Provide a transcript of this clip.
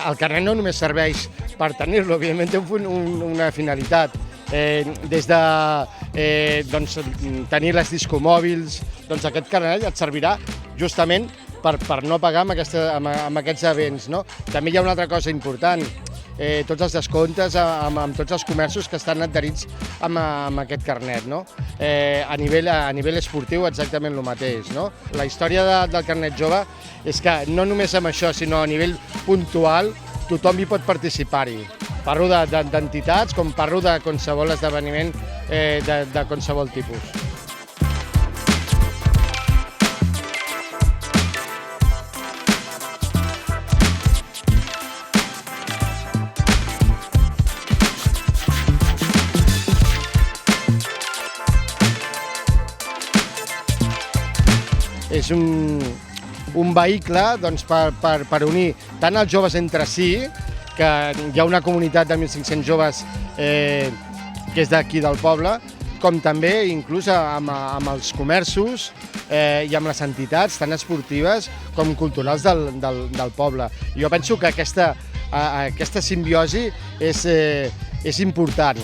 el carnet no només serveix per tenir-lo, evidentment té una finalitat. Des de tenir les discomòbils, doncs aquest carnet et servirà justament per no pagar amb aquests events. També hi ha una altra cosa important, tots els descomptes amb tots els comerços que estan adherits amb aquest carnet. A nivell esportiu exactament el mateix. La història del carnet jove és que no només amb això, sinó a nivell puntual, tothom hi pot participar-hi. Parlo d'entitats com parlo de qualsevol esdeveniment de qualsevol tipus. És un vehicle per unir tant els joves entre si, que hi ha una comunitat de 1.500 joves que és d'aquí del poble, com també inclús amb els comerços i amb les entitats tant esportives com culturals del poble. Jo penso que aquesta simbiosi és important.